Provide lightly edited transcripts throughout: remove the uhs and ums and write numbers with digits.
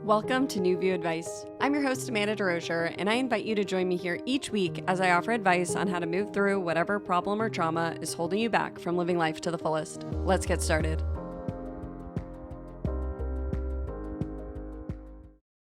Welcome to New View Advice. I'm your host, Amanda DeRocher, and I invite you to join me here each week as I offer advice on how to move through whatever problem or trauma is holding you back from living life to the fullest. Let's get started.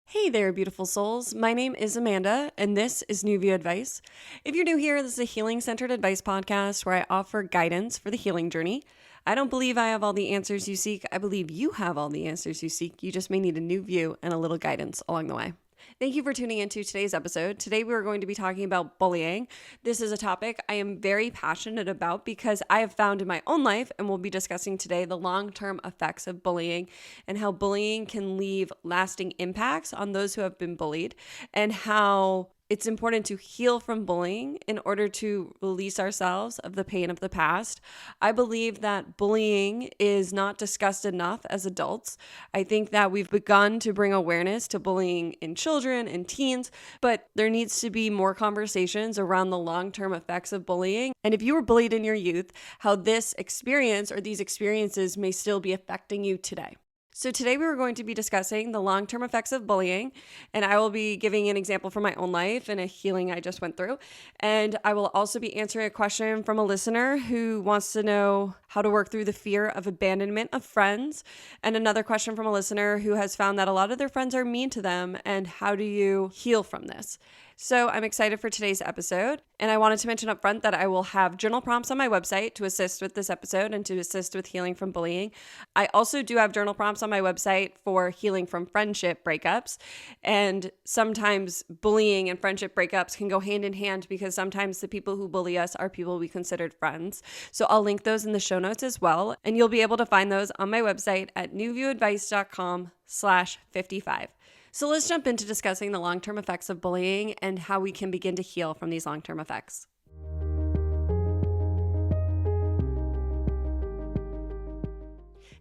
Hey there, beautiful souls. My name is Amanda, and this is New View Advice. If you're new here, this is a healing-centered advice podcast where I offer guidance for the healing journey. I don't believe I have all the answers you seek. I believe you have all the answers you seek. You just may need a new view and a little guidance along the way. Thank you for tuning into today's episode. Today we are going to be talking about bullying. This is a topic I am very passionate about because I have found in my own life, and we'll be discussing today, the long-term effects of bullying and how bullying can leave lasting impacts on those who have been bullied, and how it's important to heal from bullying in order to release ourselves of the pain of the past. I believe that bullying is not discussed enough as adults. I think that we've begun to bring awareness to bullying in children and teens, but there needs to be more conversations around the long-term effects of bullying. And if you were bullied in your youth, how this experience or these experiences may still be affecting you today. So today we were going to be discussing the long-term effects of bullying, and I will be giving an example from my own life and a healing I just went through. And I will also be answering a question from a listener who wants to know how to work through the fear of abandonment of friends, and another question from a listener who has found that a lot of their friends are mean to them, and how do you heal from this? So I'm excited for today's episode, and I wanted to mention up front that I will have journal prompts on my website to assist with this episode and to assist with healing from bullying. I also do have journal prompts on my website for healing from friendship breakups, and sometimes bullying and friendship breakups can go hand in hand because sometimes the people who bully us are people we considered friends. So I'll link those in the show notes as well, and you'll be able to find those on my website at newviewadvice.com/55. So let's jump into discussing the long-term effects of bullying and how we can begin to heal from these long-term effects.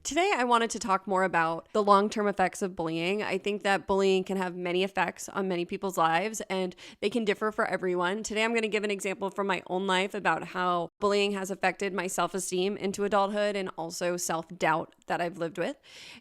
Today, I wanted to talk more about the long-term effects of bullying. I think that bullying can have many effects on many people's lives, and they can differ for everyone. Today, I'm going to give an example from my own life about how bullying has affected my self-esteem into adulthood and also self-doubt that I've lived with.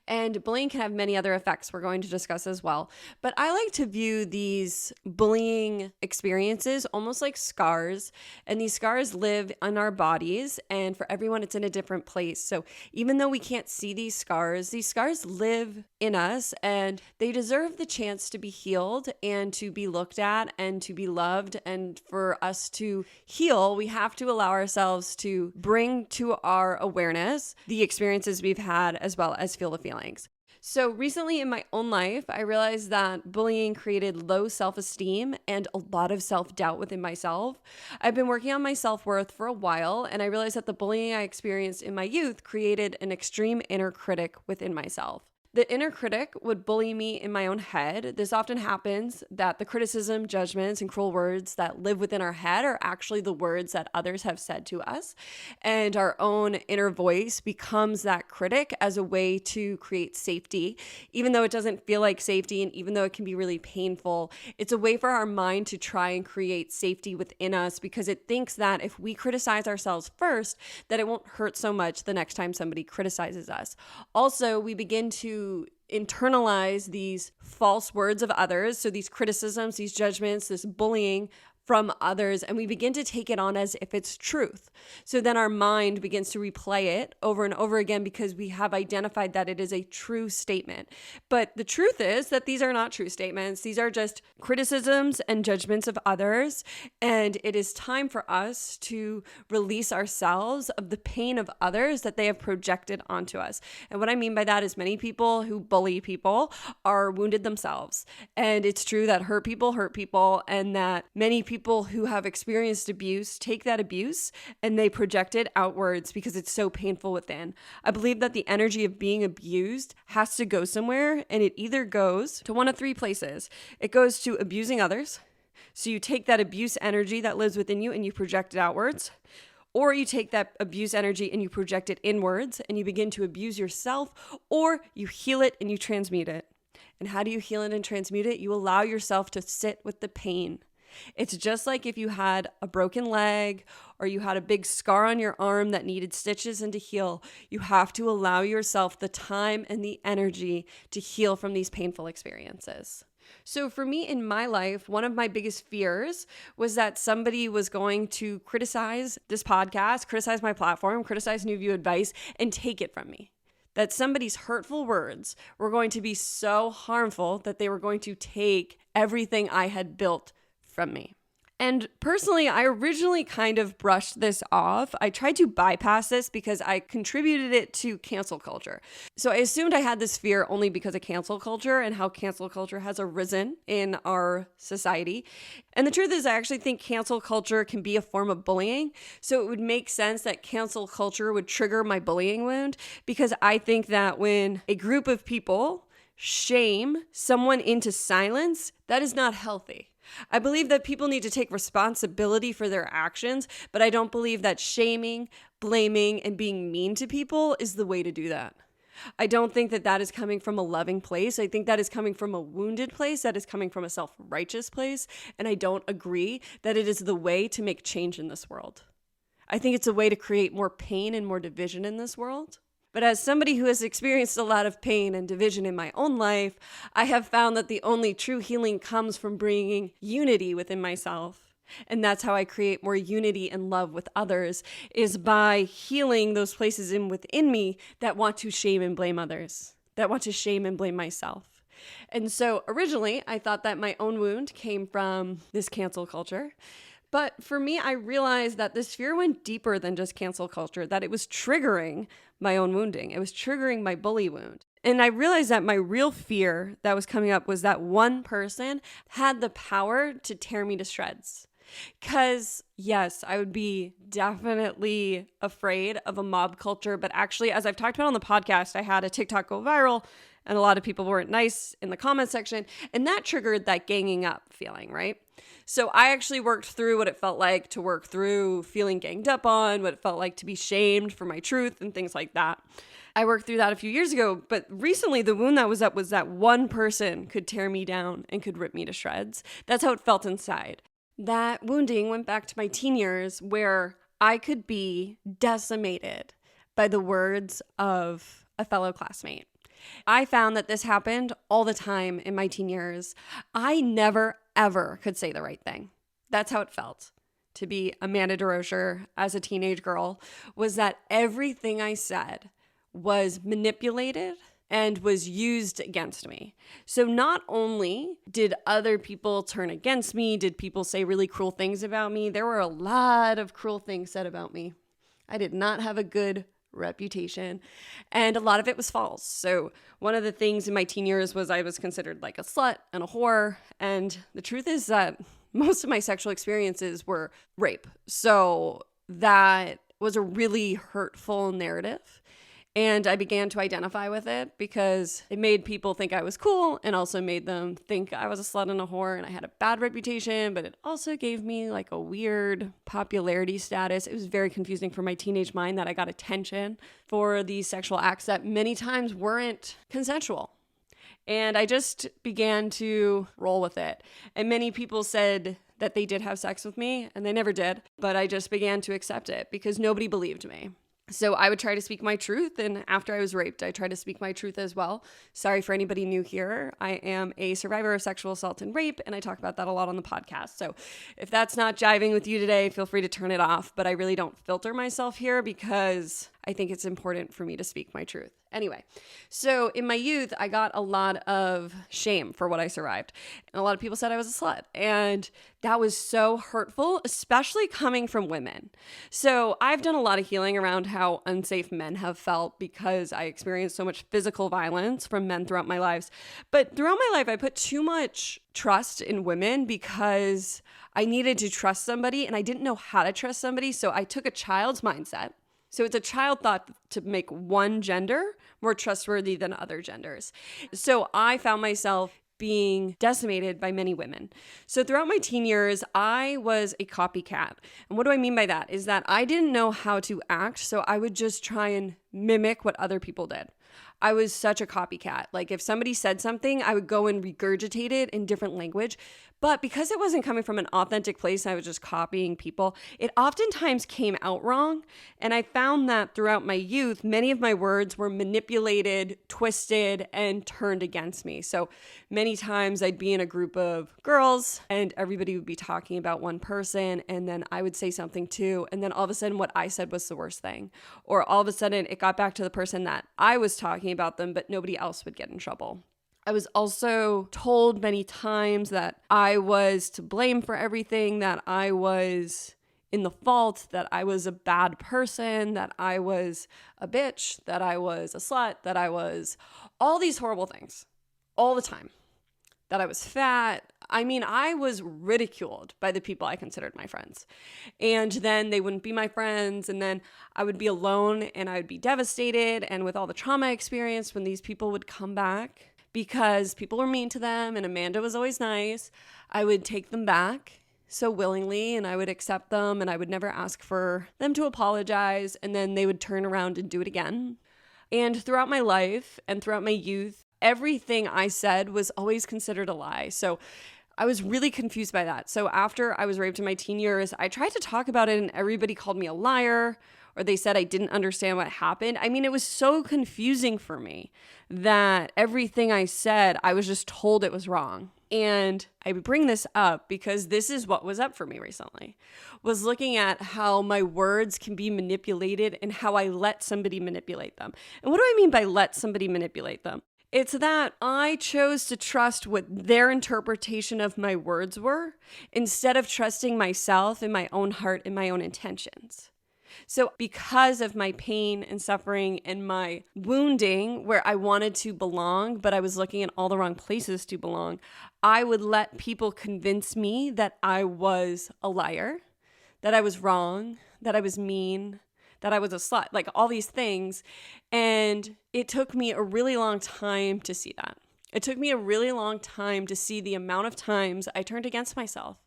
And bullying can have many other effects we're going to discuss as well. But I like to view these bullying experiences almost like scars, and these scars live in our bodies, and for everyone, it's in a different place. So even though we can't see these scars live in us, and they deserve the chance to be healed and to be looked at and to be loved. And for us to heal, we have to allow ourselves to bring to our awareness the experiences we've had as well as feel the feelings. So recently in my own life, I realized that bullying created low self-esteem and a lot of self-doubt within myself. I've been working on my self-worth for a while, and I realized that the bullying I experienced in my youth created an extreme inner critic within myself. The inner critic would bully me in my own head. This often happens that the criticism, judgments, and cruel words that live within our head are actually the words that others have said to us. And our own inner voice becomes that critic as a way to create safety. Even though it doesn't feel like safety, and even though it can be really painful, it's a way for our mind to try and create safety within us because it thinks that if we criticize ourselves first, that it won't hurt so much the next time somebody criticizes us. Also, we begin to internalize these false words of others. So these criticisms, these judgments, this bullying from others, and we begin to take it on as if it's truth. So then our mind begins to replay it over and over again because we have identified that it is a true statement. But the truth is that these are not true statements. These are just criticisms and judgments of others. And it is time for us to release ourselves of the pain of others that they have projected onto us. And what I mean by that is many people who bully people are wounded themselves. And it's true that hurt people, and that many people who have experienced abuse take that abuse and they project it outwards because it's so painful within. I believe that the energy of being abused has to go somewhere, and it either goes to one of three places. It goes to abusing others. So you take that abuse energy that lives within you and you project it outwards. Or you take that abuse energy and you project it inwards and you begin to abuse yourself, or you heal it and you transmute it. And how do you heal it and transmute it? You allow yourself to sit with the pain. It's just like if you had a broken leg or you had a big scar on your arm that needed stitches and to heal. You have to allow yourself the time and the energy to heal from these painful experiences. So for me in my life, one of my biggest fears was that somebody was going to criticize this podcast, criticize my platform, criticize New View Advice, and take it from me. That somebody's hurtful words were going to be so harmful that they were going to take everything I had built from me. And personally, I originally kind of brushed this off. I tried to bypass this because I contributed it to cancel culture. So I assumed I had this fear only because of cancel culture and how cancel culture has arisen in our society. And the truth is, I actually think cancel culture can be a form of bullying. So it would make sense that cancel culture would trigger my bullying wound, because I think that when a group of people shame someone into silence, that is not healthy. I believe that people need to take responsibility for their actions, but I don't believe that shaming, blaming, and being mean to people is the way to do that. I don't think that that is coming from a loving place. I think that is coming from a wounded place, that is coming from a self-righteous place, and I don't agree that it is the way to make change in this world. I think it's a way to create more pain and more division in this world. But as somebody who has experienced a lot of pain and division in my own life, I have found that the only true healing comes from bringing unity within myself. And that's how I create more unity and love with others, is by healing those places within me that want to shame and blame others, that want to shame and blame myself. And so originally, I thought that my own wound came from this cancel culture. But for me, I realized that this fear went deeper than just cancel culture, that it was triggering my own wounding. It was triggering my bully wound. And I realized that my real fear that was coming up was that one person had the power to tear me to shreds. Because yes, I would be definitely afraid of a mob culture. But actually, as I've talked about on the podcast, I had a TikTok go viral and a lot of people weren't nice in the comment section. And that triggered that ganging up feeling, right? So I actually worked through what it felt like to work through feeling ganged up on, what it felt like to be shamed for my truth and things like that. I worked through that a few years ago, but recently the wound that was up was that one person could tear me down and could rip me to shreds. That's how it felt inside. That wounding went back to my teen years, where I could be decimated by the words of a fellow classmate. I found that this happened all the time in my teen years. I never, ever could say the right thing. That's how it felt to be Amanda DeRocher as a teenage girl, was that everything I said was manipulated and was used against me. So not only did other people turn against me, did people say really cruel things about me, there were a lot of cruel things said about me. I did not have a good reputation, and a lot of it was false. So one of the things in my teen years was I was considered like a slut and a whore, and the truth is that most of my sexual experiences were rape. So that was a really hurtful narrative, and I began to identify with it because it made people think I was cool and also made them think I was a slut and a whore and I had a bad reputation, but it also gave me like a weird popularity status. It was very confusing for my teenage mind that I got attention for these sexual acts that many times weren't consensual. And I just began to roll with it. And many people said that they did have sex with me, and they never did, but I just began to accept it because nobody believed me. So I would try to speak my truth, and after I was raped, I tried to speak my truth as well. Sorry for anybody new here. I am a survivor of sexual assault and rape, and I talk about that a lot on the podcast. So if that's not jiving with you today, feel free to turn it off, but I really don't filter myself here because I think it's important for me to speak my truth. Anyway, so in my youth, I got a lot of shame for what I survived. And a lot of people said I was a slut. And that was so hurtful, especially coming from women. So I've done a lot of healing around how unsafe men have felt because I experienced so much physical violence from men throughout my lives. But throughout my life, I put too much trust in women because I needed to trust somebody and I didn't know how to trust somebody. So I took a child's mindset. So it's a child thought to make one gender more trustworthy than other genders. So I found myself being decimated by many women. So throughout my teen years, I was a copycat. And what do I mean by that? Is that I didn't know how to act, so I would just try and mimic what other people did. I was such a copycat. Like if somebody said something, I would go and regurgitate it in different language. But because it wasn't coming from an authentic place, I was just copying people, it oftentimes came out wrong. And I found that throughout my youth, many of my words were manipulated, twisted, and turned against me. So many times I'd be in a group of girls and everybody would be talking about one person, and then I would say something too. And then all of a sudden what I said was the worst thing. Or all of a sudden it got back to the person that I was talking about them, but nobody else would get in trouble. I was also told many times that I was to blame for everything, that I was in the fault, that I was a bad person, that I was a bitch, that I was a slut, that I was all these horrible things all the time, that I was fat. I mean, I was ridiculed by the people I considered my friends. And then they wouldn't be my friends. And then I would be alone and I would be devastated. And with all the trauma I experienced, when these people would come back, because people were mean to them and Amanda was always nice, I would take them back so willingly and I would accept them and I would never ask for them to apologize, and then they would turn around and do it again. And throughout my life and throughout my youth, everything I said was always considered a lie. So I was really confused by that. So after I was raped in my teen years, I tried to talk about it and everybody called me a liar, or they said I didn't understand what happened. I mean, it was so confusing for me that everything I said, I was just told it was wrong. And I bring this up because this is what was up for me recently, was looking at how my words can be manipulated and how I let somebody manipulate them. And what do I mean by let somebody manipulate them? It's that I chose to trust what their interpretation of my words were instead of trusting myself and my own heart and my own intentions. So because of my pain and suffering and my wounding where I wanted to belong, but I was looking in all the wrong places to belong, I would let people convince me that I was a liar, that I was wrong, that I was mean, that I was a slut, like all these things. And it took me a really long time to see that. It took me a really long time to see the amount of times I turned against myself,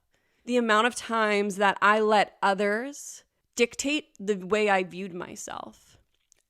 the amount of times that I let others dictate the way I viewed myself.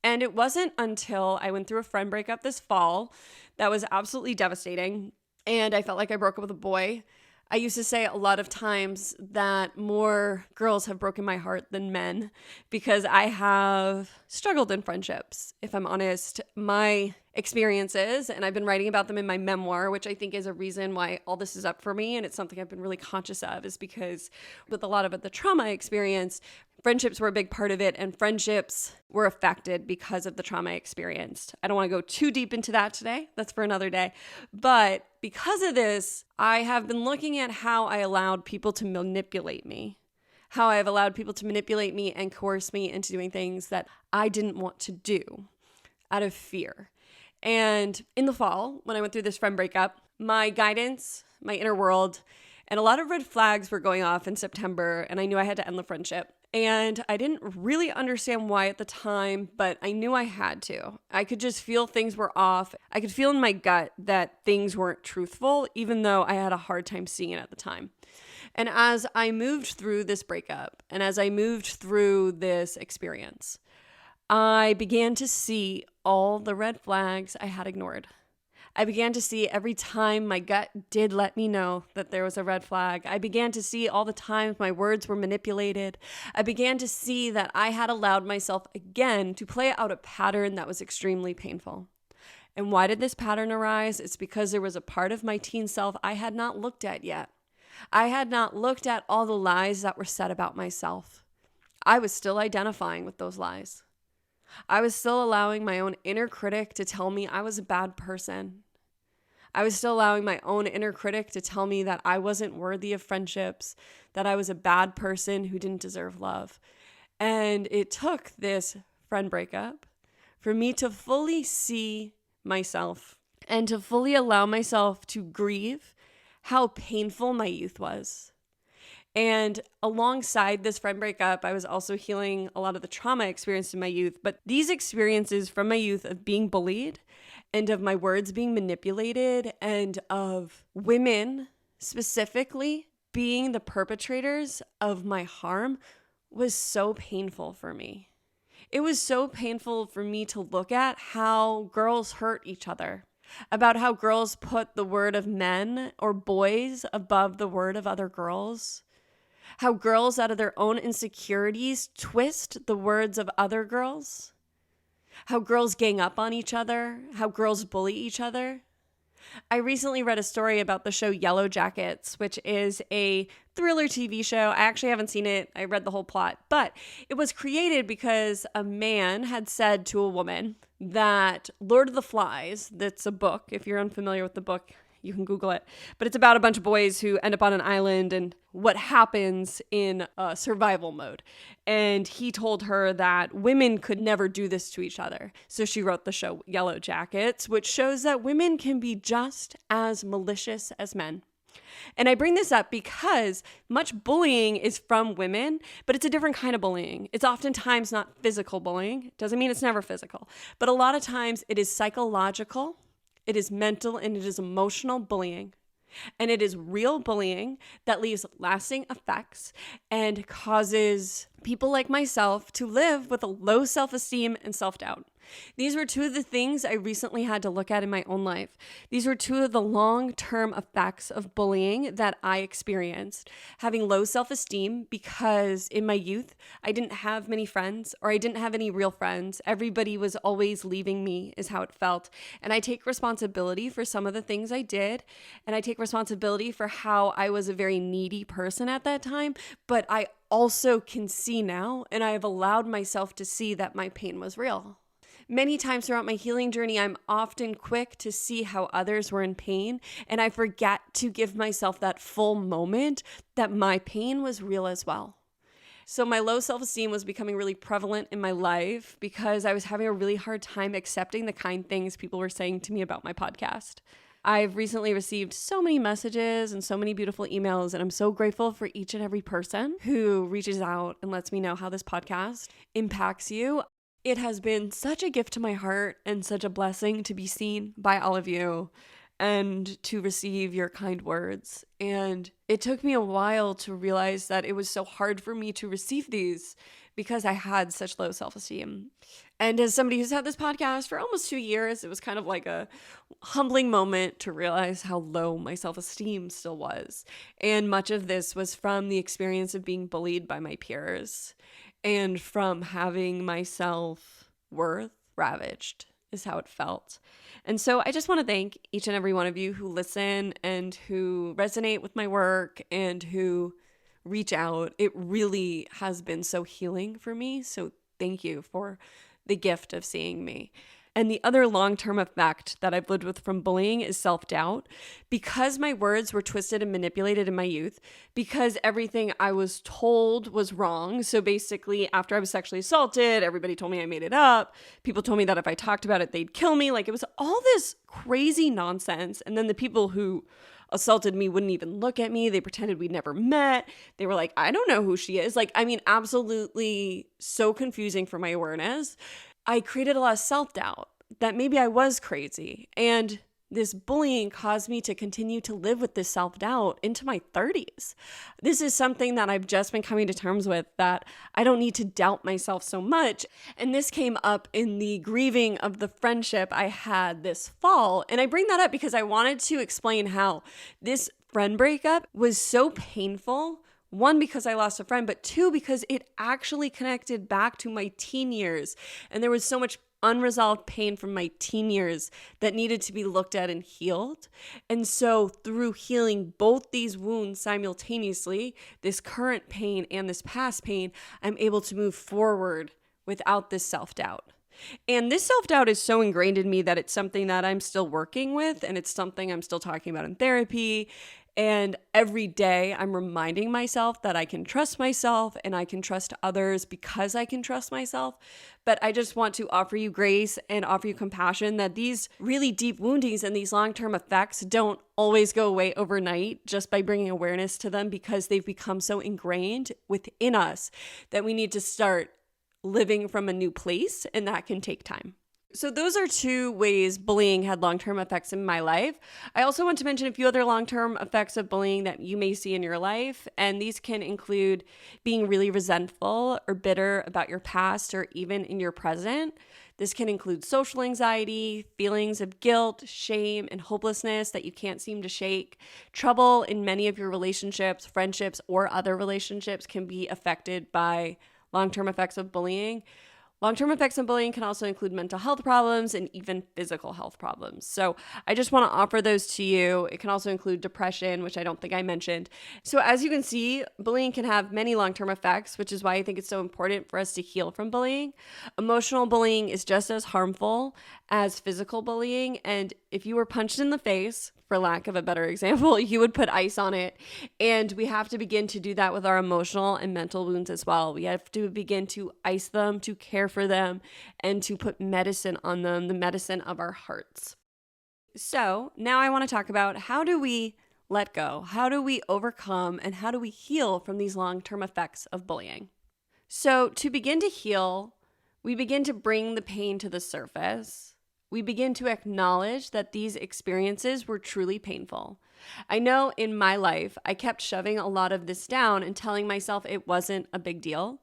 And it wasn't until I went through a friend breakup this fall that was absolutely devastating. And I felt like I broke up with a boy. I used to say a lot of times that more girls have broken my heart than men because I have struggled in friendships. If I'm honest, my experiences, and I've been writing about them in my memoir, which I think is a reason why all this is up for me. And it's something I've been really conscious of, is because with a lot of the trauma I experienced, friendships were a big part of it, and friendships were affected because of the trauma I experienced. I don't want to go too deep into that today. That's for another day. But because of this, I have been looking at how I allowed people to manipulate me, how I've allowed people to manipulate me and coerce me into doing things that I didn't want to do out of fear. And in the fall, when I went through this friend breakup, my guidance, my inner world, and a lot of red flags were going off in September, and I knew I had to end the friendship. And I didn't really understand why at the time, but I knew I had to. I could just feel things were off. I could feel in my gut that things weren't truthful, even though I had a hard time seeing it at the time. And as I moved through this breakup, and as I moved through this experience, I began to see all the red flags I had ignored. I began to see every time my gut did let me know that there was a red flag. I began to see all the times my words were manipulated. I began to see that I had allowed myself again to play out a pattern that was extremely painful. And why did this pattern arise? It's because there was a part of my teen self I had not looked at yet. I had not looked at all the lies that were said about myself. I was still identifying with those lies. I was still allowing my own inner critic to tell me I was a bad person. I was still allowing my own inner critic to tell me that I wasn't worthy of friendships, that I was a bad person who didn't deserve love. And it took this friend breakup for me to fully see myself and to fully allow myself to grieve how painful my youth was. And alongside this friend breakup, I was also healing a lot of the trauma I experienced in my youth. But these experiences from my youth of being bullied and of my words being manipulated and of women specifically being the perpetrators of my harm was so painful for me. It was so painful for me to look at how girls hurt each other, about how girls put the word of men or boys above the word of other girls, how girls out of their own insecurities twist the words of other girls, how girls gang up on each other, how girls bully each other. I recently read a story about the show Yellow Jackets, which is a thriller TV show. I actually haven't seen it. I read the whole plot, but it was created because a man had said to a woman that Lord of the Flies, that's a book. If you're unfamiliar with the book, you can Google it. But it's about a bunch of boys who end up on an island and what happens in survival mode. And he told her that women could never do this to each other. So she wrote the show Yellow Jackets, which shows that women can be just as malicious as men. And I bring this up because much bullying is from women, but it's a different kind of bullying. It's oftentimes not physical bullying. Doesn't mean it's never physical. But a lot of times it is psychological, it is mental, and it is emotional bullying. And it is real bullying that leaves lasting effects and causes people like myself to live with a low self-esteem and self-doubt. These were two of the things I recently had to look at in my own life. These were two of the long-term effects of bullying that I experienced. Having low self-esteem because in my youth, I didn't have many friends, or I didn't have any real friends. Everybody was always leaving me is how it felt. And I take responsibility for some of the things I did. And I take responsibility for how I was a very needy person at that time. But I also can see now, and I have allowed myself to see that my pain was real. Many times throughout my healing journey, I'm often quick to see how others were in pain, and I forget to give myself that full moment that my pain was real as well. So my low self-esteem was becoming really prevalent in my life because I was having a really hard time accepting the kind things people were saying to me about my podcast. I've recently received so many messages and so many beautiful emails, and I'm so grateful for each and every person who reaches out and lets me know how this podcast impacts you. It has been such a gift to my heart and such a blessing to be seen by all of you and to receive your kind words. And it took me a while to realize that it was so hard for me to receive these because I had such low self-esteem. And as somebody who's had this podcast for almost 2 years, it was kind of like a humbling moment to realize how low my self-esteem still was. And much of this was from the experience of being bullied by my peers and from having my self-worth ravaged is how it felt. And so I just want to thank each and every one of you who listen and who resonate with my work and who reach out. It really has been so healing for me. So thank you for the gift of seeing me. And the other long-term effect that I've lived with from bullying is self-doubt. Because my words were twisted and manipulated in my youth, because everything I was told was wrong. So basically, after I was sexually assaulted, everybody told me I made it up. People told me that if I talked about it, they'd kill me. Like, it was all this crazy nonsense. And then the people who assaulted me wouldn't even look at me. They pretended we'd never met. They were like, I don't know who she is. Like, I mean, absolutely so confusing for my awareness. I created a lot of self-doubt that maybe I was crazy. And this bullying caused me to continue to live with this self-doubt into my 30s. This is something that I've just been coming to terms with, that I don't need to doubt myself so much. And this came up in the grieving of the friendship I had this fall. And I bring that up because I wanted to explain how this friend breakup was so painful. One, because I lost a friend, but two, because it actually connected back to my teen years. And there was so much unresolved pain from my teen years that needed to be looked at and healed. And so through healing both these wounds simultaneously, this current pain and this past pain, I'm able to move forward without this self-doubt. And this self-doubt is so ingrained in me that it's something that I'm still working with, and it's something I'm still talking about in therapy. And every day I'm reminding myself that I can trust myself and I can trust others because I can trust myself. But I just want to offer you grace and offer you compassion that these really deep woundings and these long-term effects don't always go away overnight just by bringing awareness to them, because they've become so ingrained within us that we need to start living from a new place, and that can take time. So those are two ways bullying had long-term effects in my life. I also want to mention a few other long-term effects of bullying that you may see in your life, and these can include being really resentful or bitter about your past or even in your present. This can include social anxiety, feelings of guilt, shame, and hopelessness that you can't seem to shake. Trouble in many of your relationships, friendships, or other relationships can be affected by long-term effects of bullying. Long-term effects of bullying can also include mental health problems and even physical health problems. So I just want to offer those to you. It can also include depression, which I don't think I mentioned. So as you can see, bullying can have many long-term effects, which is why I think it's so important for us to heal from bullying. Emotional bullying is just as harmful as physical bullying. And if you were punched in the face, for lack of a better example, you would put ice on it. And we have to begin to do that with our emotional and mental wounds as well. We have to begin to ice them, to care for them, and to put medicine on them, the medicine of our hearts. So now I want to talk about, how do we let go? How do we overcome and how do we heal from these long-term effects of bullying? So to begin to heal, we begin to bring the pain to the surface. We begin to acknowledge that these experiences were truly painful. I know in my life, I kept shoving a lot of this down and telling myself it wasn't a big deal,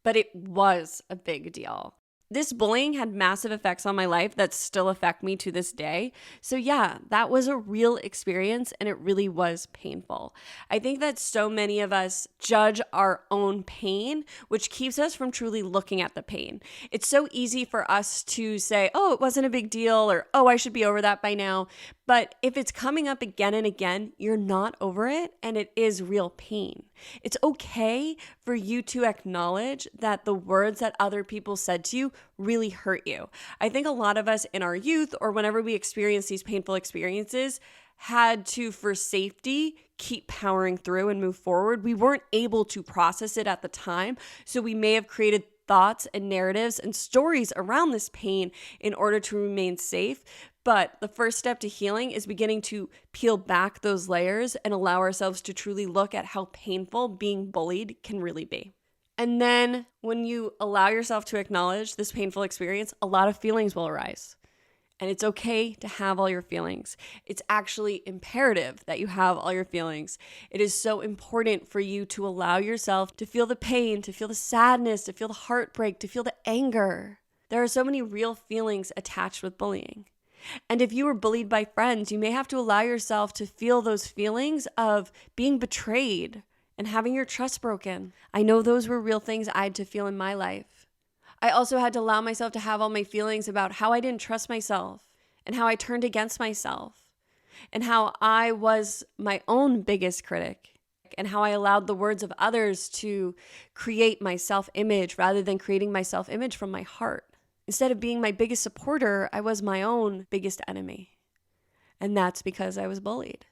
but it was a big deal. This bullying had massive effects on my life that still affect me to this day. So yeah, that was a real experience and it really was painful. I think that so many of us judge our own pain, which keeps us from truly looking at the pain. It's so easy for us to say, oh, it wasn't a big deal, or oh, I should be over that by now. But if it's coming up again and again, you're not over it and it is real pain. It's okay for you to acknowledge that the words that other people said to you really hurt you. I think a lot of us in our youth, or whenever we experience these painful experiences, had to, for safety, keep powering through and move forward. We weren't able to process it at the time, so we may have created thoughts and narratives and stories around this pain in order to remain safe. But the first step to healing is beginning to peel back those layers and allow ourselves to truly look at how painful being bullied can really be. And then when you allow yourself to acknowledge this painful experience, a lot of feelings will arise. And it's okay to have all your feelings. It's actually imperative that you have all your feelings. It is so important for you to allow yourself to feel the pain, to feel the sadness, to feel the heartbreak, to feel the anger. There are so many real feelings attached with bullying. And if you were bullied by friends, you may have to allow yourself to feel those feelings of being betrayed and having your trust broken. I know those were real things I had to feel in my life. I also had to allow myself to have all my feelings about how I didn't trust myself and how I turned against myself and how I was my own biggest critic and how I allowed the words of others to create my self-image rather than creating my self-image from my heart. Instead of being my biggest supporter, I was my own biggest enemy. And that's because I was bullied.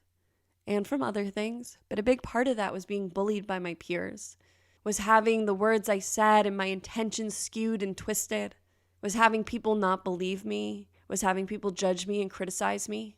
And from other things. But a big part of that was being bullied by my peers. Was having the words I said and my intentions skewed and twisted. Was having people not believe me. Was having people judge me and criticize me.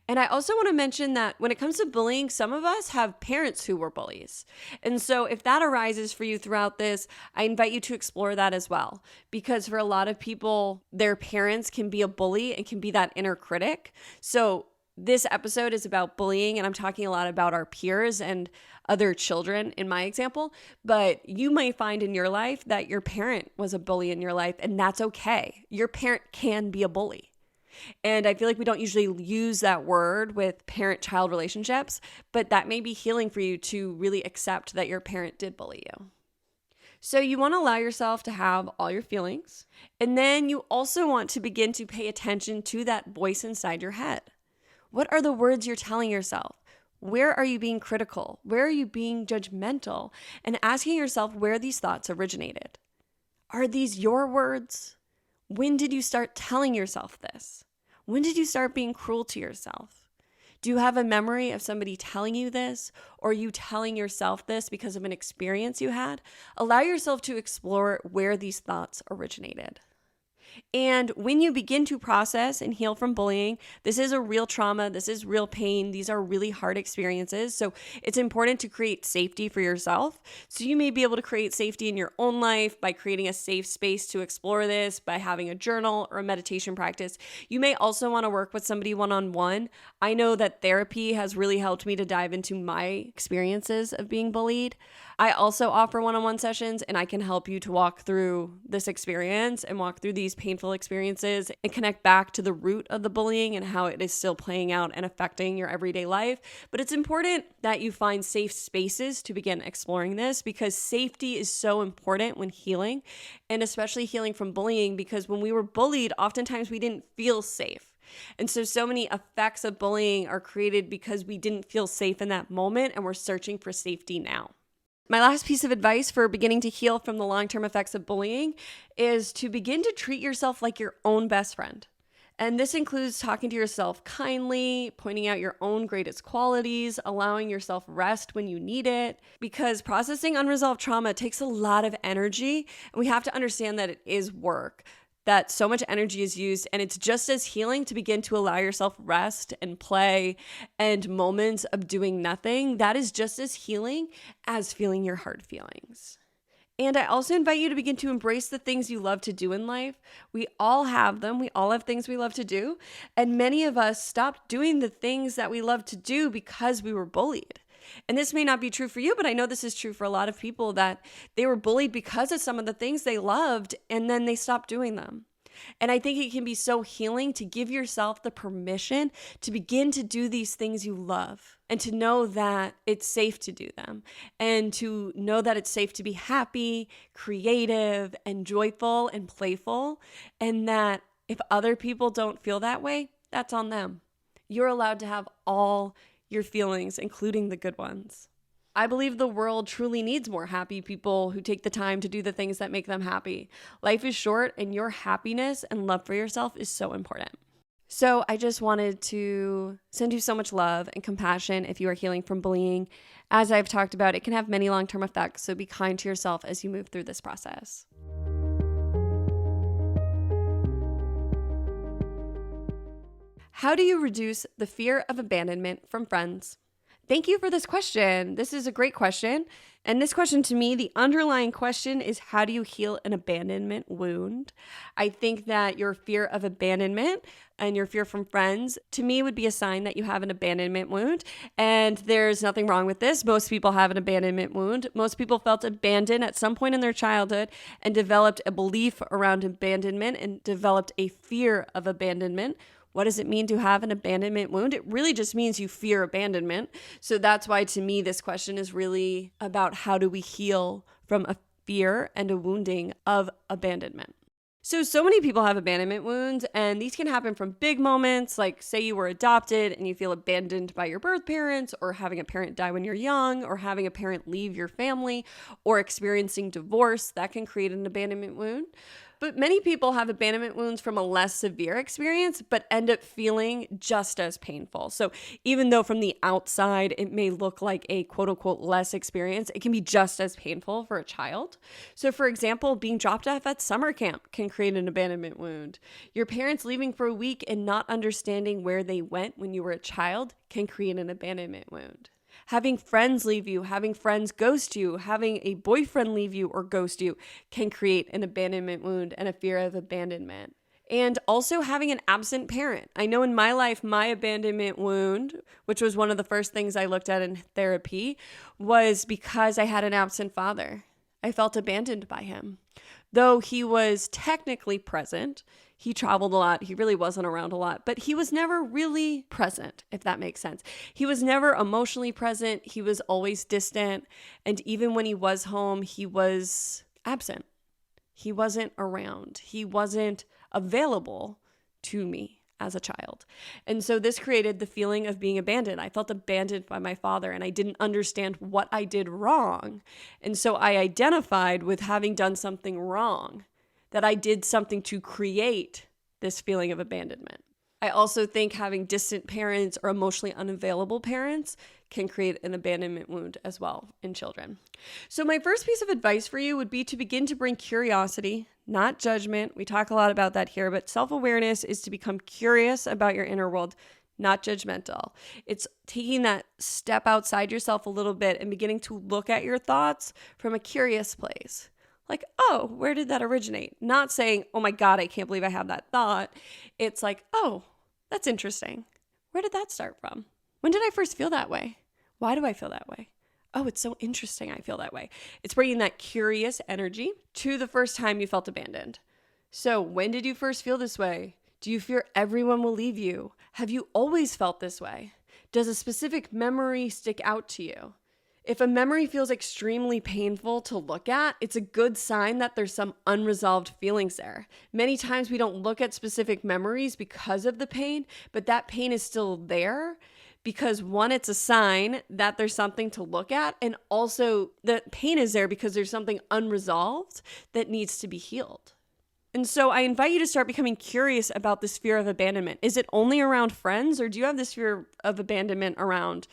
And I also want to mention that when it comes to bullying, some of us have parents who were bullies. And so if that arises for you throughout this, I invite you to explore that as well. Because for a lot of people, their parents can be a bully and can be that inner critic. So this episode is about bullying, and I'm talking a lot about our peers and other children in my example. But you may find in your life that your parent was a bully in your life, and that's okay. Your parent can be a bully. And I feel like we don't usually use that word with parent-child relationships, but that may be healing for you to really accept that your parent did bully you. So you want to allow yourself to have all your feelings, and then you also want to begin to pay attention to that voice inside your head. What are the words you're telling yourself? Where are you being critical? Where are you being judgmental? And asking yourself where these thoughts originated. Are these your words? When did you start telling yourself this? When did you start being cruel to yourself? Do you have a memory of somebody telling you this, or you telling yourself this because of an experience you had? Allow yourself to explore where these thoughts originated. And when you begin to process and heal from bullying, this is a real trauma. This is real pain. These are really hard experiences. So it's important to create safety for yourself. So you may be able to create safety in your own life by creating a safe space to explore this, by having a journal or a meditation practice. You may also want to work with somebody one-on-one. I know that therapy has really helped me to dive into my experiences of being bullied. I also offer one-on-one sessions, and I can help you to walk through this experience and walk through these painful experiences and connect back to the root of the bullying and how it is still playing out and affecting your everyday life. But it's important that you find safe spaces to begin exploring this, because safety is so important when healing, and especially healing from bullying, because when we were bullied, oftentimes we didn't feel safe. And so many effects of bullying are created because we didn't feel safe in that moment, and we're searching for safety now. My last piece of advice for beginning to heal from the long-term effects of bullying is to begin to treat yourself like your own best friend. And this includes talking to yourself kindly, pointing out your own greatest qualities, allowing yourself rest when you need it, because processing unresolved trauma takes a lot of energy, and we have to understand that it is work, that so much energy is used, and it's just as healing to begin to allow yourself rest and play and moments of doing nothing. That is just as healing as feeling your hard feelings. And I also invite you to begin to embrace the things you love to do in life. We all have them. We all have things we love to do. And many of us stopped doing the things that we love to do because we were bullied. And this may not be true for you, but I know this is true for a lot of people, that they were bullied because of some of the things they loved, and then they stopped doing them. And I think it can be so healing to give yourself the permission to begin to do these things you love, and to know that it's safe to do them, and to know that it's safe to be happy, creative, and joyful and playful, and that if other people don't feel that way, that's on them. You're allowed to have all your feelings, including the good ones. I believe the world truly needs more happy people who take the time to do the things that make them happy. Life is short, and your happiness and love for yourself is so important. So I just wanted to send you so much love and compassion if you are healing from bullying. As I've talked about, it can have many long-term effects, so be kind to yourself as you move through this process. How do you reduce the fear of abandonment from friends? Thank you for this question. This is a great question. And this question, to me, the underlying question is, how do you heal an abandonment wound? I think that your fear of abandonment and your fear from friends, to me, would be a sign that you have an abandonment wound. And there's nothing wrong with this. Most people have an abandonment wound. Most people felt abandoned at some point in their childhood and developed a belief around abandonment and developed a fear of abandonment. What does it mean to have an abandonment wound? It really just means you fear abandonment. So that's why, to me, this question is really about how do we heal from a fear and a wounding of abandonment. So many people have abandonment wounds, and these can happen from big moments, like say you were adopted and you feel abandoned by your birth parents, or having a parent die when you're young, or having a parent leave your family, or experiencing divorce. That can create an abandonment wound. But many people have abandonment wounds from a less severe experience, but end up feeling just as painful. So even though from the outside it may look like a quote unquote less experience, it can be just as painful for a child. So for example, being dropped off at summer camp can create an abandonment wound. Your parents leaving for a week and not understanding where they went when you were a child can create an abandonment wound. Having friends leave you, having friends ghost you, having a boyfriend leave you or ghost you can create an abandonment wound and a fear of abandonment. And also having an absent parent. I know in my life, my abandonment wound, which was one of the first things I looked at in therapy, was because I had an absent father. I felt abandoned by him. Though he was technically present, he traveled a lot, he really wasn't around a lot, but he was never really present, if that makes sense. He was never emotionally present, he was always distant, and even when he was home, he was absent. He wasn't around, he wasn't available to me as a child. And so this created the feeling of being abandoned. I felt abandoned by my father, and I didn't understand what I did wrong. And so I identified with having done something wrong, that I did something to create this feeling of abandonment. I also think having distant parents or emotionally unavailable parents can create an abandonment wound as well in children. So my first piece of advice for you would be to begin to bring curiosity, not judgment. We talk a lot about that here, but self-awareness is to become curious about your inner world, not judgmental. It's taking that step outside yourself a little bit and beginning to look at your thoughts from a curious place. Like, oh, where did that originate? Not saying, oh my God, I can't believe I have that thought. It's like, oh, that's interesting. Where did that start from? When did I first feel that way? Why do I feel that way? Oh, it's so interesting I feel that way. It's bringing that curious energy to the first time you felt abandoned. So when did you first feel this way? Do you fear everyone will leave you? Have you always felt this way? Does a specific memory stick out to you? If a memory feels extremely painful to look at, it's a good sign that there's some unresolved feelings there. Many times we don't look at specific memories because of the pain, but that pain is still there because one, it's a sign that there's something to look at, and also the pain is there because there's something unresolved that needs to be healed. And so I invite you to start becoming curious about this fear of abandonment. Is it only around friends, or do you have this fear of abandonment around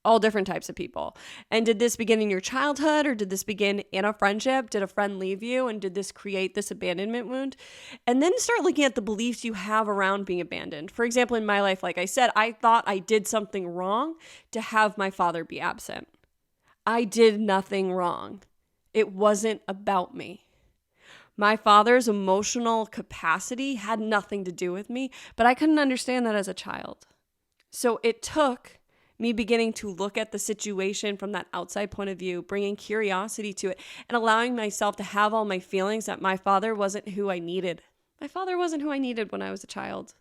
all different types of people? And did this begin in your childhood, or did this begin in a friendship? Did a friend leave you, and did this create this abandonment wound? And then start looking at the beliefs you have around being abandoned. For example, in my life, like I said, I thought I did something wrong to have my father be absent. I did nothing wrong. It wasn't about me. My father's emotional capacity had nothing to do with me, but I couldn't understand that as a child. So it took me beginning to look at the situation from that outside point of view, bringing curiosity to it, and allowing myself to have all my feelings that my father wasn't who I needed. My father wasn't who I needed when I was a child.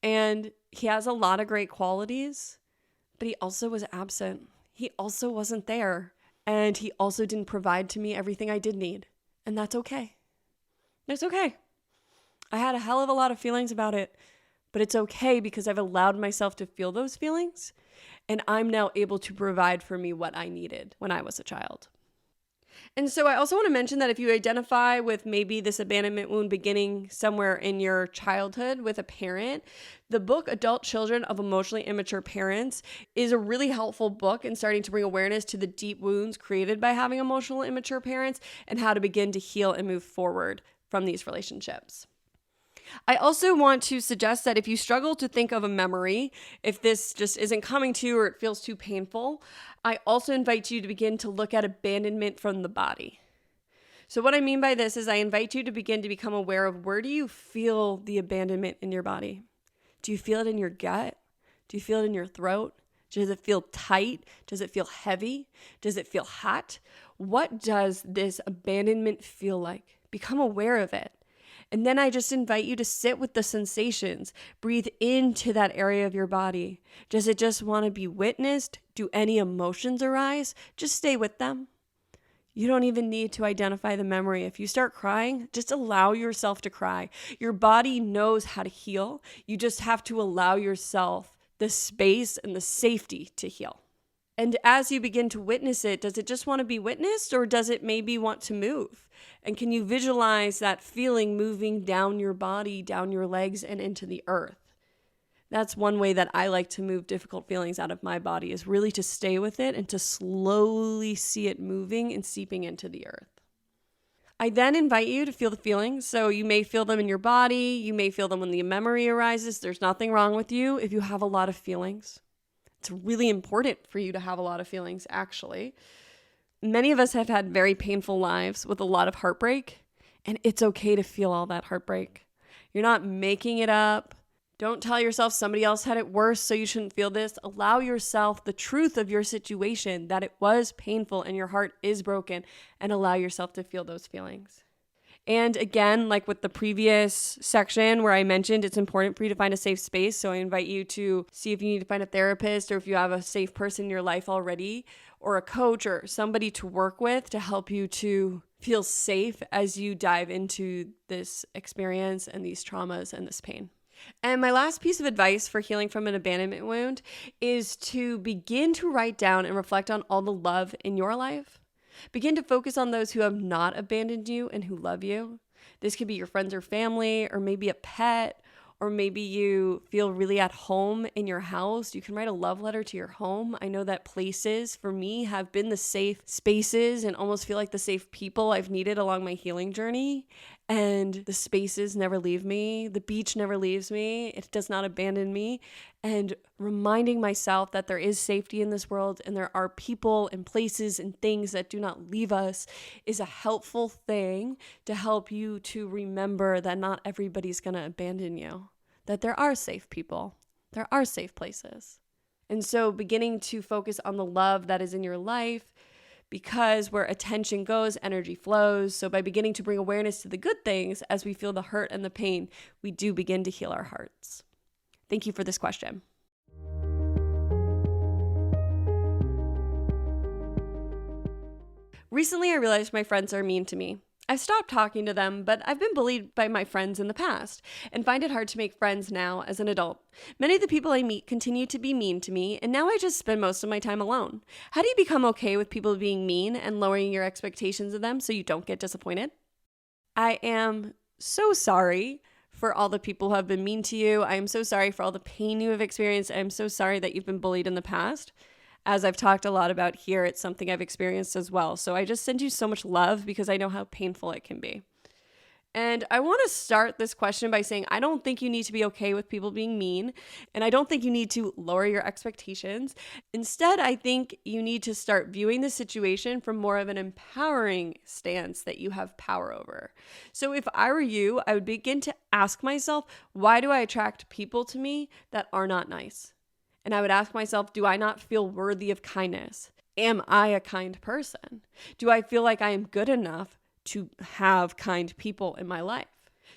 And he has a lot of great qualities, but he also was absent. He also wasn't there. And he also didn't provide to me everything I did need. And that's okay. It's okay. I had a hell of a lot of feelings about it, but it's okay because I've allowed myself to feel those feelings, and I'm now able to provide for me what I needed when I was a child. And so I also want to mention that if you identify with maybe this abandonment wound beginning somewhere in your childhood with a parent, the book Adult Children of Emotionally Immature Parents is a really helpful book in starting to bring awareness to the deep wounds created by having emotionally immature parents and how to begin to heal and move forward from these relationships. I also want to suggest that if you struggle to think of a memory, if this just isn't coming to you or it feels too painful, I also invite you to begin to look at abandonment from the body. So what I mean by this is I invite you to begin to become aware of, where do you feel the abandonment in your body? Do you feel it in your gut? Do you feel it in your throat? Does it feel tight? Does it feel heavy? Does it feel hot? What does this abandonment feel like? Become aware of it. And then I just invite you to sit with the sensations. Breathe into that area of your body. Does it just want to be witnessed? Do any emotions arise? Just stay with them. You don't even need to identify the memory. If you start crying, just allow yourself to cry. Your body knows how to heal. You just have to allow yourself the space and the safety to heal. And as you begin to witness it, does it just want to be witnessed, or does it maybe want to move? And can you visualize that feeling moving down your body, down your legs, and into the earth? That's one way that I like to move difficult feelings out of my body, is really to stay with it and to slowly see it moving and seeping into the earth. I then invite you to feel the feelings. So you may feel them in your body. You may feel them when the memory arises. There's nothing wrong with you if you have a lot of feelings. It's really important for you to have a lot of feelings, actually. Many of us have had very painful lives with a lot of heartbreak, and it's okay to feel all that heartbreak. You're not making it up. Don't tell yourself somebody else had it worse, so you shouldn't feel this. Allow yourself the truth of your situation, that it was painful and your heart is broken, and allow yourself to feel those feelings. And again, like with the previous section where I mentioned, it's important for you to find a safe space. So I invite you to see if you need to find a therapist, or if you have a safe person in your life already, or a coach or somebody to work with to help you to feel safe as you dive into this experience and these traumas and this pain. And my last piece of advice for healing from an abandonment wound is to begin to write down and reflect on all the love in your life. Begin to focus on those who have not abandoned you and who love you. This could be your friends or family, or maybe a pet, or maybe you feel really at home in your house. You can write a love letter to your home. I know that places for me have been the safe spaces and almost feel like the safe people I've needed along my healing journey. And the spaces never leave me. The beach never leaves me. It does not abandon me. And reminding myself that there is safety in this world and there are people and places and things that do not leave us is a helpful thing to help you to remember that not everybody's going to abandon you, that there are safe people, there are safe places. And so beginning to focus on the love that is in your life, because where attention goes, energy flows. So by beginning to bring awareness to the good things, as we feel the hurt and the pain, we do begin to heal our hearts. Thank you for this question. Recently, I realized my friends are mean to me. I've stopped talking to them, but I've been bullied by my friends in the past and find it hard to make friends now as an adult. Many of the people I meet continue to be mean to me, and now I just spend most of my time alone. How do you become okay with people being mean and lowering your expectations of them so you don't get disappointed? I am so sorry for all the people who have been mean to you. I am so sorry for all the pain you have experienced. I am so sorry that you've been bullied in the past. As I've talked a lot about here, it's something I've experienced as well. So I just send you so much love because I know how painful it can be. And I want to start this question by saying I don't think you need to be okay with people being mean, and I don't think you need to lower your expectations. Instead, I think you need to start viewing the situation from more of an empowering stance that you have power over. So if I were you, I would begin to ask myself, why do I attract people to me that are not nice? And I would ask myself, do I not feel worthy of kindness? Am I a kind person? Do I feel like I am good enough to have kind people in my life?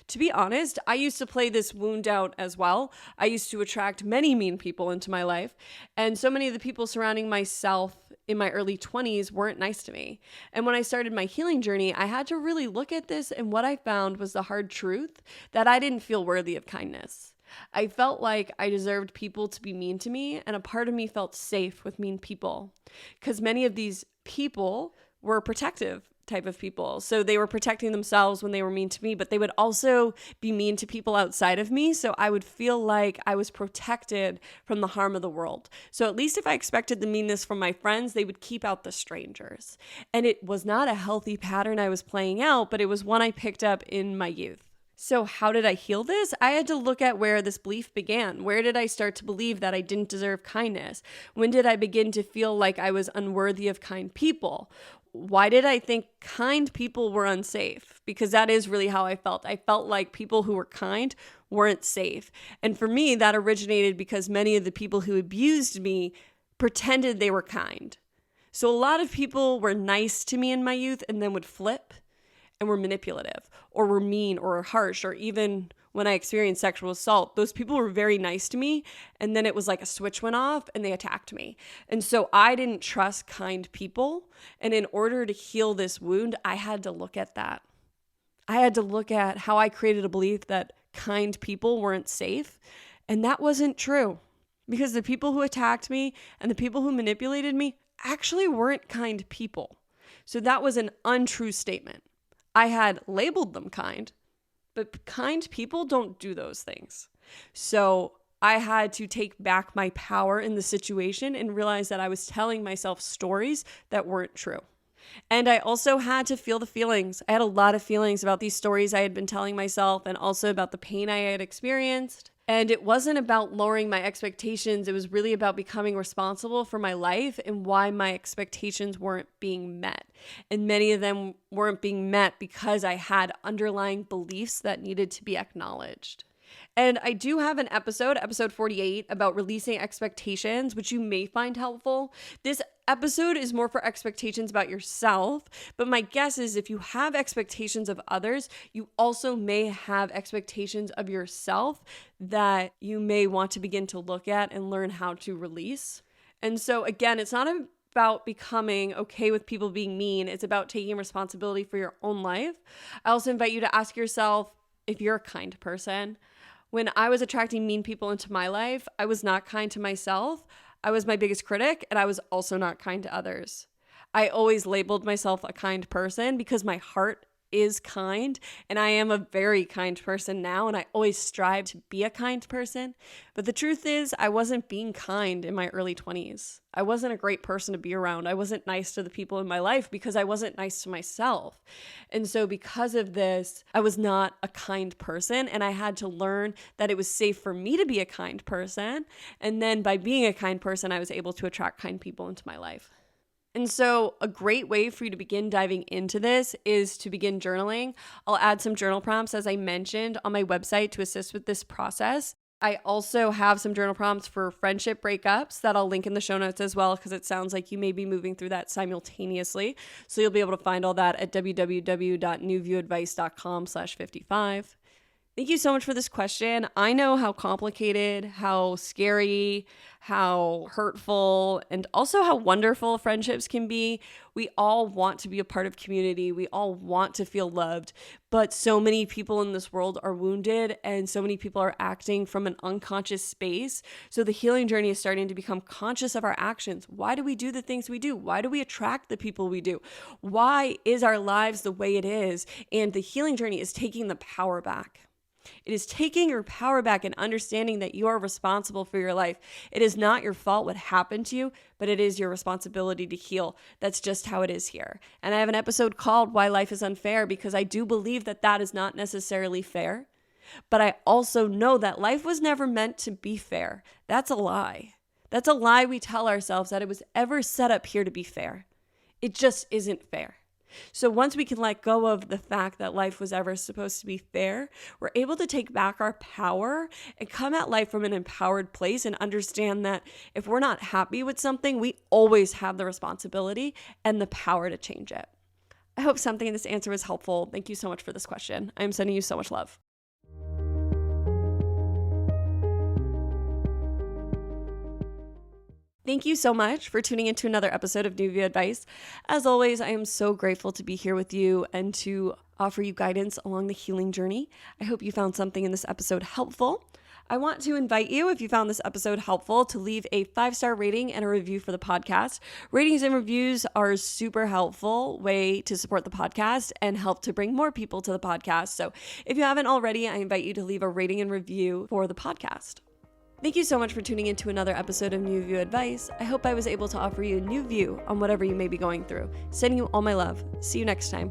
To be honest, I used to play this wound out as well. I used to attract many mean people into my life. And so many of the people surrounding myself in my early 20s weren't nice to me. And when I started my healing journey, I had to really look at this. And what I found was the hard truth that I didn't feel worthy of kindness. I felt like I deserved people to be mean to me, and a part of me felt safe with mean people because many of these people were protective type of people. So they were protecting themselves when they were mean to me, but they would also be mean to people outside of me. So I would feel like I was protected from the harm of the world. So at least if I expected the meanness from my friends, they would keep out the strangers. And it was not a healthy pattern I was playing out, but it was one I picked up in my youth. So how did I heal this? I had to look at where this belief began. Where did I start to believe that I didn't deserve kindness? When did I begin to feel like I was unworthy of kind people? Why did I think kind people were unsafe? Because that is really how I felt. I felt like people who were kind weren't safe. And for me, that originated because many of the people who abused me pretended they were kind. So a lot of people were nice to me in my youth and then would flip and were manipulative or were mean or harsh, or even when I experienced sexual assault, those people were very nice to me. And then it was like a switch went off and they attacked me. And so I didn't trust kind people. And in order to heal this wound, I had to look at that. I had to look at how I created a belief that kind people weren't safe. And that wasn't true because the people who attacked me and the people who manipulated me actually weren't kind people. So that was an untrue statement. I had labeled them kind, but kind people don't do those things. So I had to take back my power in the situation and realize that I was telling myself stories that weren't true. And I also had to feel the feelings. I had a lot of feelings about these stories I had been telling myself and also about the pain I had experienced. And it wasn't about lowering my expectations. It was really about becoming responsible for my life and why my expectations weren't being met. And many of them weren't being met because I had underlying beliefs that needed to be acknowledged. And I do have an episode 48, about releasing expectations, which you may find helpful. This episode is more for expectations about yourself, but my guess is if you have expectations of others, you also may have expectations of yourself that you may want to begin to look at and learn how to release. And so again, it's not about becoming okay with people being mean. It's about taking responsibility for your own life. I also invite you to ask yourself if you're a kind person. When I was attracting mean people into my life, I was not kind to myself. I was my biggest critic, and I was also not kind to others. I always labeled myself a kind person because my heart is kind, and I am a very kind person now, and I always strive to be a kind person. But the truth is, I wasn't being kind in my early 20s. I wasn't a great person to be around. I wasn't nice to the people in my life because I wasn't nice to myself. And so because of this, I was not a kind person, and I had to learn that it was safe for me to be a kind person. And then by being a kind person, I was able to attract kind people into my life. And so a great way for you to begin diving into this is to begin journaling. I'll add some journal prompts, as I mentioned, on my website to assist with this process. I also have some journal prompts for friendship breakups that I'll link in the show notes as well, because it sounds like you may be moving through that simultaneously. So you'll be able to find all that at www.newviewadvice.com/55. Thank you so much for this question. I know how complicated, how scary, how hurtful, and also how wonderful friendships can be. We all want to be a part of community. We all want to feel loved, but so many people in this world are wounded, and so many people are acting from an unconscious space. So the healing journey is starting to become conscious of our actions. Why do we do the things we do? Why do we attract the people we do? Why is our lives the way it is? And the healing journey is taking the power back. It is taking your power back and understanding that you are responsible for your life. It is not your fault what happened to you, but it is your responsibility to heal. That's just how it is here. And I have an episode called Why Life is Unfair, because I do believe that that is not necessarily fair. But I also know that life was never meant to be fair. That's a lie. That's a lie we tell ourselves, that it was ever set up here to be fair. It just isn't fair. So once we can let go of the fact that life was ever supposed to be fair, we're able to take back our power and come at life from an empowered place and understand that if we're not happy with something, we always have the responsibility and the power to change it. I hope something in this answer was helpful. Thank you so much for this question. I'm sending you so much love. Thank you so much for tuning into another episode of New View Advice. As always, I am so grateful to be here with you and to offer you guidance along the healing journey. I hope you found something in this episode helpful. I want to invite you, if you found this episode helpful, to leave a 5-star rating and a review for the podcast. Ratings and reviews are a super helpful way to support the podcast and help to bring more people to the podcast. So if you haven't already, I invite you to leave a rating and review for the podcast. Thank you so much for tuning into another episode of New View Advice. I hope I was able to offer you a new view on whatever you may be going through. Sending you all my love. See you next time.